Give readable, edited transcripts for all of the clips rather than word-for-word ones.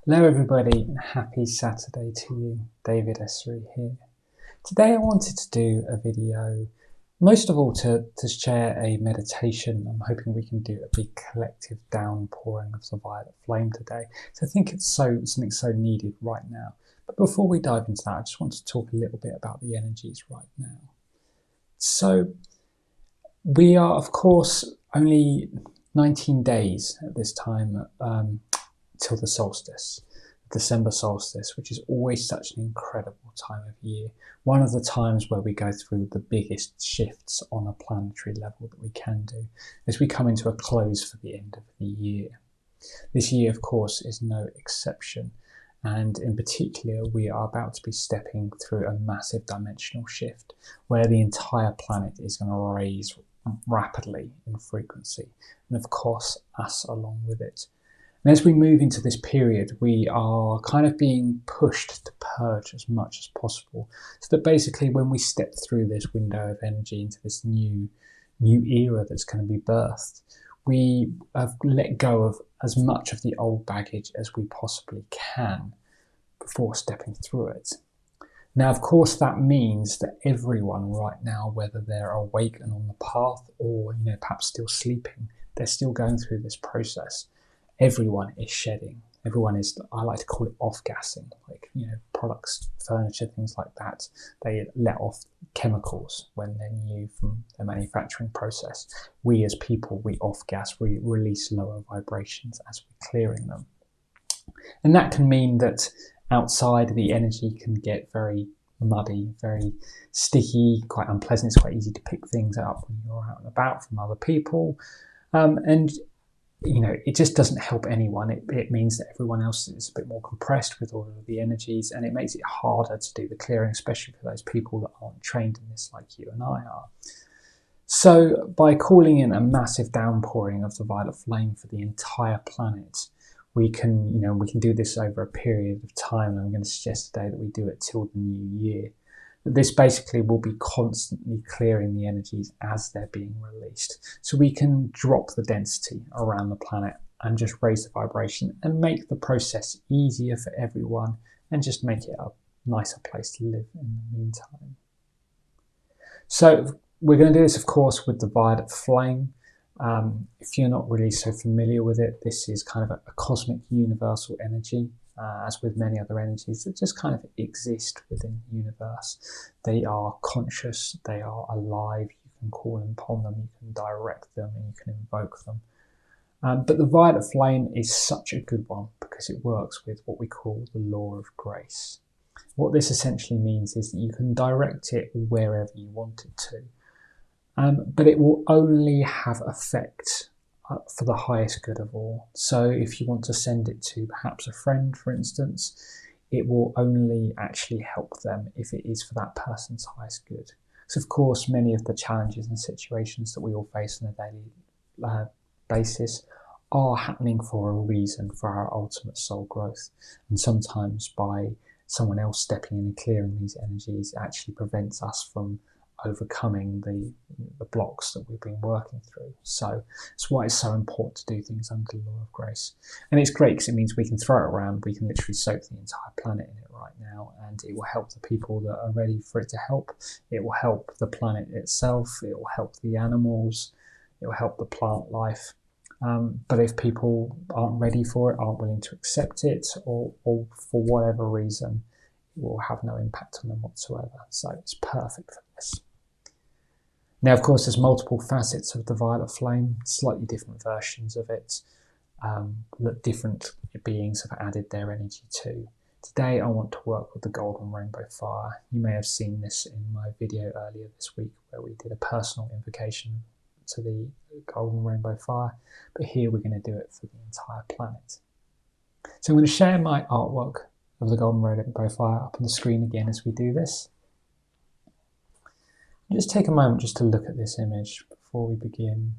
Hello everybody and happy Saturday to you. David Essery here. Today I wanted to do a video, most of all to share a meditation. I'm hoping we can do a big collective downpouring of the violet flame today. So I think it's something so needed right now. But before we dive into that, I just want to talk a little bit about the energies right now. So we are, of course, only 19 days at this time till the solstice, December solstice, which is always such an incredible time of year. One of the times where we go through the biggest shifts on a planetary level that we can do as we come into a close for the end of the year. This year, of course, is no exception. And in particular, we are about to be stepping through a massive dimensional shift where the entire planet is going to raise rapidly in frequency. And of course, us along with it. And as we move into this period, we are kind of being pushed to purge as much as possible. So that basically when we step through this window of energy into this new era that's going to be birthed, we have let go of as much of the old baggage as we possibly can before stepping through it. Now, of course, that means that everyone right now, whether they're awake and on the path or perhaps still sleeping, they're still going through this process. Everyone is shedding. Everyone is, I like to call it off-gassing, like, products, furniture, things like that. They let off chemicals when they're new from the manufacturing process. We as people, we off-gas, we release lower vibrations as we're clearing them. And that can mean that outside the energy can get very muddy, very sticky, quite unpleasant. It's quite easy to pick things up when you're out and about from other people. And it just doesn't help anyone. It means that everyone else is a bit more compressed with all of the energies, and it makes it harder to do the clearing, especially for those people that aren't trained in this like you and I are. So by calling in a massive downpouring of the violet flame for the entire planet, we can do this over a period of time, and I'm going to suggest today that we do it till the new year. This basically will be constantly clearing the energies as they're being released. So we can drop the density around the planet and just raise the vibration and make the process easier for everyone and just make it a nicer place to live in the meantime. So we're going to do this, of course, with the violet flame. If you're not really so familiar with it, this is kind of a cosmic universal energy. As with many other energies that just kind of exist within the universe. They are conscious, they are alive, you can call upon them, you can direct them, and you can invoke them. But the violet flame is such a good one because it works with what we call the law of grace. What this essentially means is that you can direct it wherever you want it to, but it will only have effect for the highest good of all. So if you want to send it to perhaps a friend, for instance, it will only actually help them if it is for that person's highest good. So of course, many of the challenges and situations that we all face on a daily basis are happening for a reason, for our ultimate soul growth. And sometimes by someone else stepping in and clearing these energies, it actually prevents us from overcoming the blocks that we've been working through. So that's why it's so important to do things under the law of grace. And it's great because it means we can throw it around, we can literally soak the entire planet in it right now, and it will help the people that are ready for it to help. It will help the planet itself, it will help the animals, it will help the plant life. But if people aren't ready for it, aren't willing to accept it, or for whatever reason, it will have no impact on them whatsoever. So it's perfect for this. Now, of course, there's multiple facets of the violet flame, slightly different versions of it that different beings have added their energy to. Today, I want to work with the golden rainbow fire. You may have seen this in my video earlier this week where we did a personal invocation to the golden rainbow fire, but here we're going to do it for the entire planet. So I'm going to share my artwork of the golden rainbow fire up on the screen again as we do this. Just take a moment just to look at this image before we begin.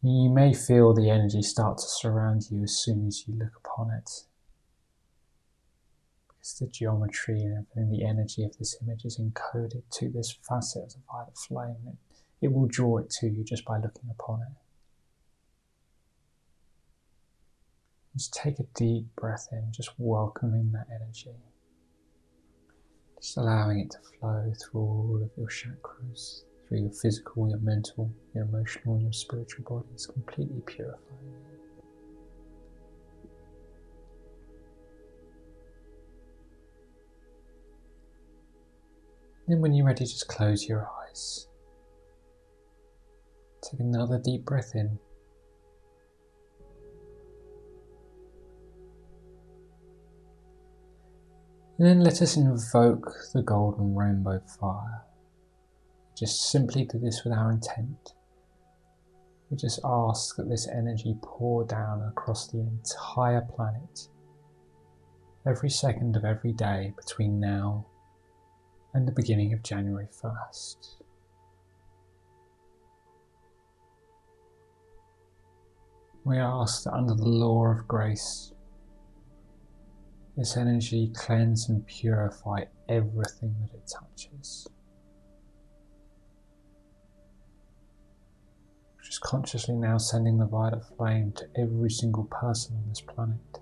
You may feel the energy start to surround you as soon as you look upon it. Because the geometry and everything, the energy of this image is encoded to this facet of the violet flame. It will draw it to you just by looking upon it. Just take a deep breath in, just welcoming that energy. Just allowing it to flow through all of your chakras, through your physical, your mental, your emotional, and your spiritual bodies, completely purifying you. Then when you're ready, just close your eyes. Take another deep breath in. And then let us invoke the golden rainbow fire. Just simply do this with our intent. We just ask that this energy pour down across the entire planet, every second of every day between now and the beginning of January 1st. We ask that under the law of grace, this energy cleanse and purify everything that it touches. Just consciously now sending the violet flame to every single person on this planet.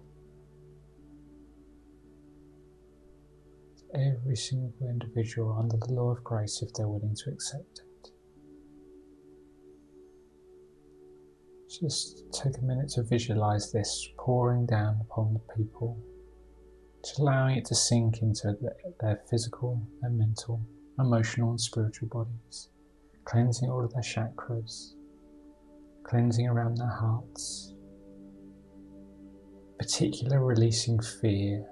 Every single individual under the law of grace, if they're willing to accept it. Just take a minute to visualize this pouring down upon the people, just allowing it to sink into their physical, their mental, emotional and spiritual bodies, cleansing all of their chakras, cleansing around their hearts, particularly releasing fear.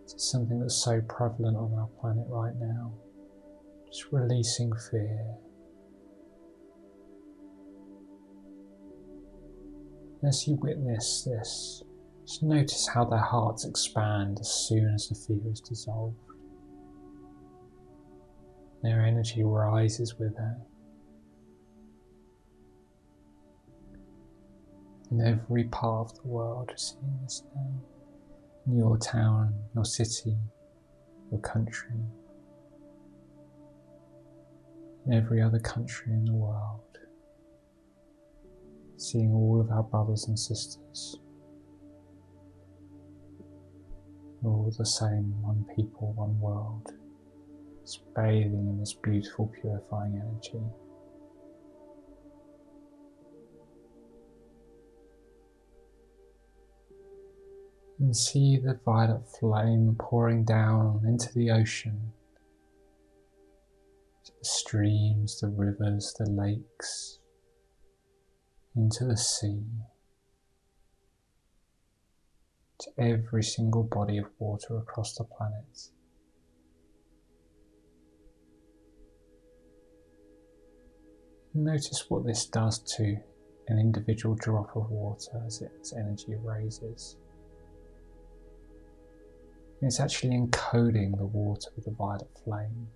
It's something that's so prevalent on our planet right now. Just releasing fear. As you witness this, just notice how their hearts expand as soon as the fear is dissolved. Their energy rises with it. In every part of the world, you're seeing this now. In your town, your city, your country, in every other country in the world. Seeing all of our brothers and sisters, all the same, one people, one world, just bathing in this beautiful purifying energy. And see the violet flame pouring down into the ocean, to the streams, the rivers, the lakes, into the sea, to every single body of water across the planet. Notice what this does to an individual drop of water as its energy raises. It's actually encoding the water with the violet flame.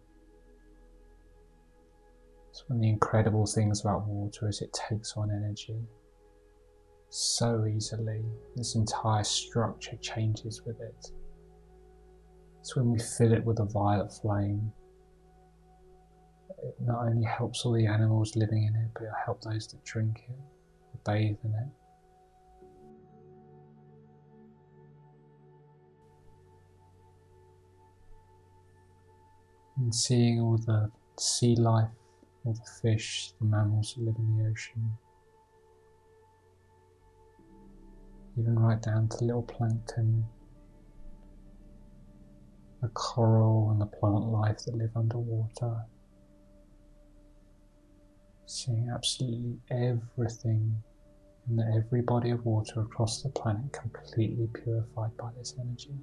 So one of the incredible things about water is it takes on energy so easily. This entire structure changes with it. So when we fill it with a violet flame, it not only helps all the animals living in it, but it'll help those that drink it, or bathe in it. And seeing all the sea life, all the fish, the mammals that live in the ocean, even right down to little plankton, the coral and the plant life that live underwater. Seeing absolutely everything in every body of water across the planet completely purified by this energy.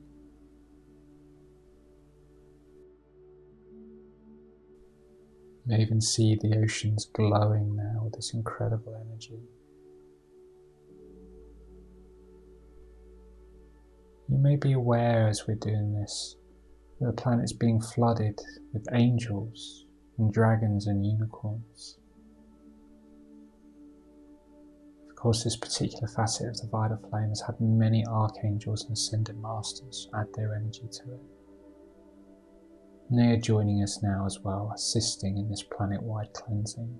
You may even see the oceans glowing now with this incredible energy. You may be aware as we're doing this that the planet's being flooded with angels and dragons and unicorns. Of course, this particular facet of the violet flame has had many archangels and ascended masters add their energy to it. And they are joining us now as well, assisting in this planet-wide cleansing.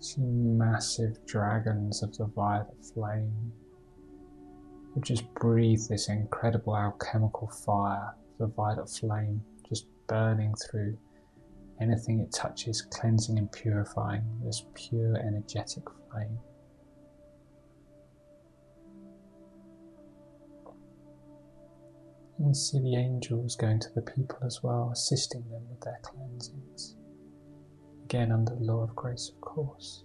See massive dragons of the violet flame who just breathe this incredible alchemical fire of the violet flame, just burning through anything it touches, cleansing and purifying this pure energetic flame. You can see the angels going to the people as well, assisting them with their cleansings. Again, under the law of grace, of course.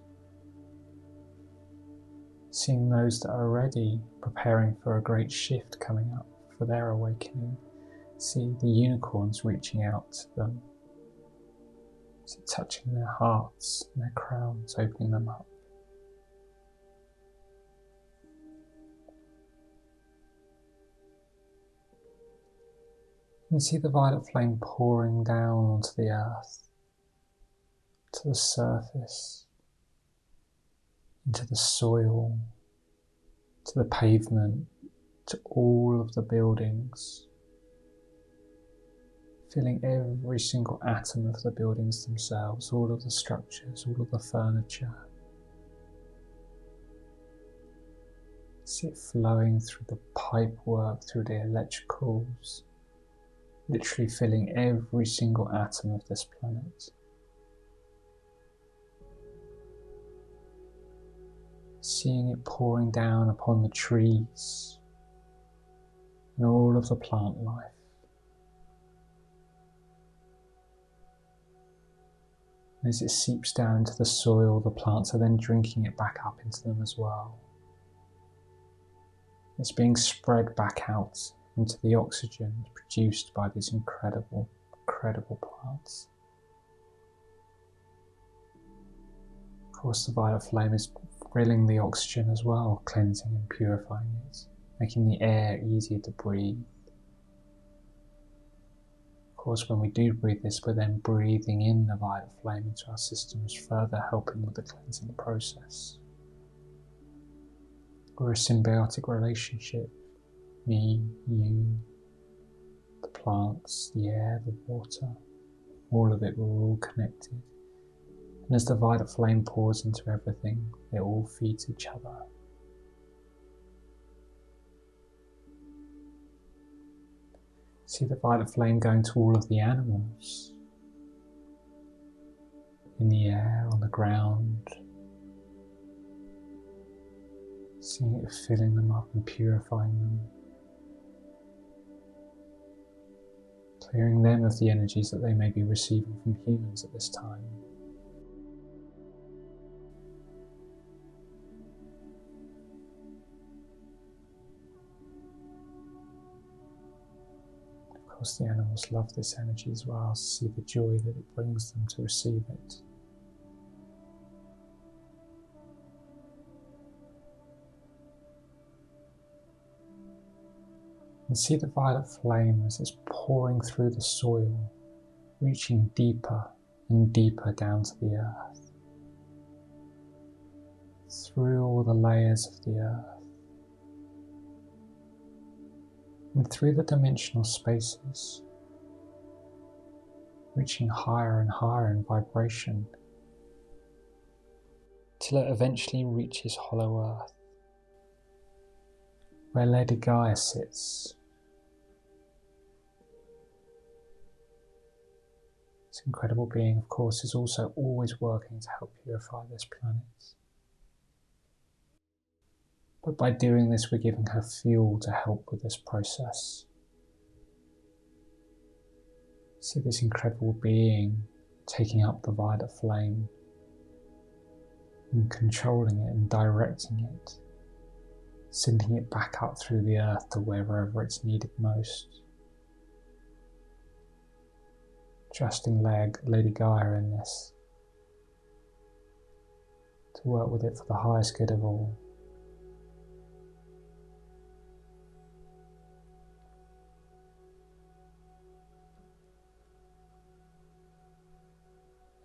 Seeing those that are already preparing for a great shift coming up for their awakening. See the unicorns reaching out to them. See touching their hearts and their crowns, opening them up. And see the violet flame pouring down onto the earth, to the surface, into the soil, to the pavement, to all of the buildings, filling every single atom of the buildings themselves, all of the structures, all of the furniture. See it flowing through the pipework, through the electricals, literally filling every single atom of this planet. Seeing it pouring down upon the trees and all of the plant life. As it seeps down into the soil, the plants are then drinking it back up into them as well. It's being spread back out into the oxygen produced by these incredible, incredible plants. Of course, the violet flame is filling the oxygen as well, cleansing and purifying it, making the air easier to breathe. Of course, when we do breathe this, we're then breathing in the violet flame into our systems, further helping with the cleansing process. We're a symbiotic relationship. Me, you, the plants, the air, the water, all of it, we're all connected. And as the violet flame pours into everything, it all feeds each other. See the violet flame going to all of the animals, in the air, on the ground. Seeing it filling them up and purifying them. Clearing them of the energies that they may be receiving from humans at this time. Of course, the animals love this energy as well, see the joy that it brings them to receive it. And see the violet flame as it's pouring through the soil, reaching deeper and deeper down to the earth, through all the layers of the earth, and through the dimensional spaces, reaching higher and higher in vibration, till it eventually reaches hollow earth, where Lady Gaia sits. This incredible being, of course, is also always working to help purify this planet. But by doing this, we're giving her fuel to help with this process. See this incredible being taking up the violet flame and controlling it and directing it, sending it back up through the earth to wherever it's needed most. Trusting Lady Gaia in this, to work with it for the highest good of all.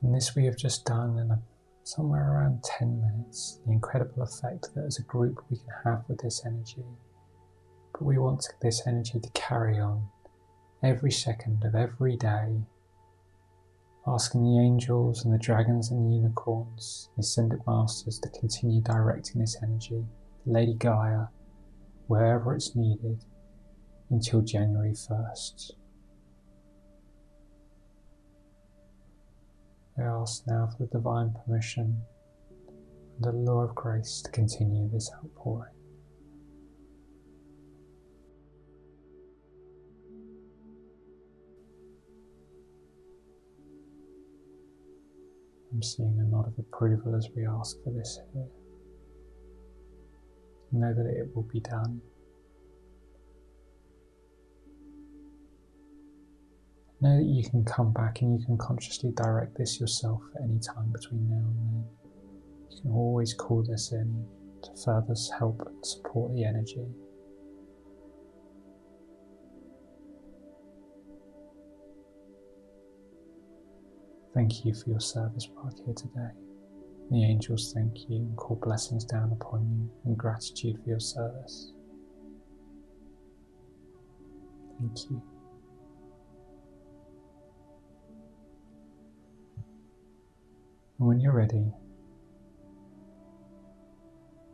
And this we have just done in somewhere around 10 minutes, the incredible effect that as a group we can have with this energy. But we want this energy to carry on every second of every day, asking the angels and the dragons and the unicorns, the ascended masters, to continue directing this energy, Lady Gaia, wherever it's needed, until January 1st. We ask now for the divine permission and the law of grace to continue this outpouring. I'm seeing a nod of approval as we ask for this here. Know that it will be done. Know that you can come back and you can consciously direct this yourself at any time between now and then. You can always call this in to further help and support the energy. Thank you for your service work here today. The angels thank you and call blessings down upon you in gratitude for your service. Thank you. And when you're ready,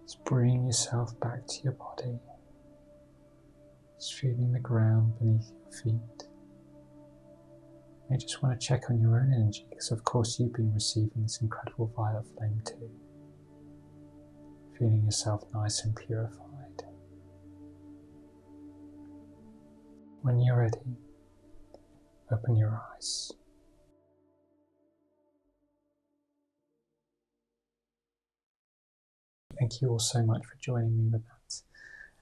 just bring yourself back to your body, just feeling the ground beneath your feet. You just want to check on your own energy, because of course you've been receiving this incredible violet flame too. Feeling yourself nice and purified. When you're ready, open your eyes. Thank you all so much for joining me with that.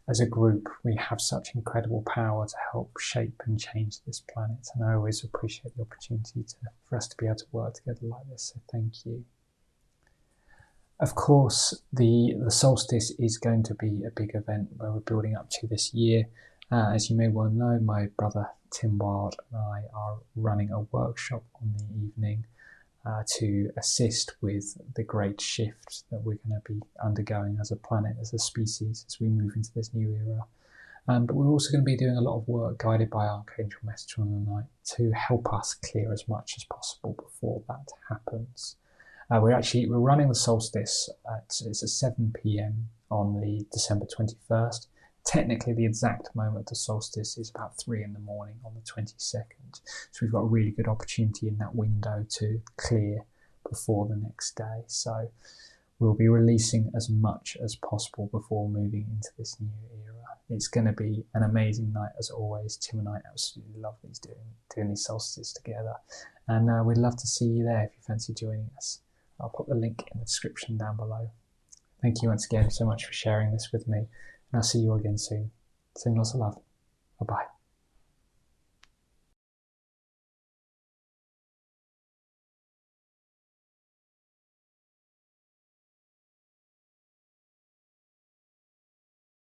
As a group, we have such incredible power to help shape and change this planet, and I always appreciate the opportunity for us to be able to work together like this, so thank you. Of course, the solstice is going to be a big event where we're building up to this year. As you may well know, my brother Tim Wild and I are running a workshop on the evening to assist with the great shift that we're going to be undergoing as a planet, as a species, as we move into this new era. But we're also going to be doing a lot of work guided by Archangel Messenger on the night to help us clear as much as possible before that happens. We're running the solstice it's at 7 p.m. on the December 21st. Technically, the exact moment of the solstice is about 3 in the morning on the 22nd. So we've got a really good opportunity in that window to clear before the next day. So we'll be releasing as much as possible before moving into this new era. It's going to be an amazing night as always. Tim and I absolutely love doing these solstices together. And we'd love to see you there if you fancy joining us. I'll put the link in the description down below. Thank you once again so much for sharing this with me. And I'll see you all again soon. Sending lots of love. Bye-bye.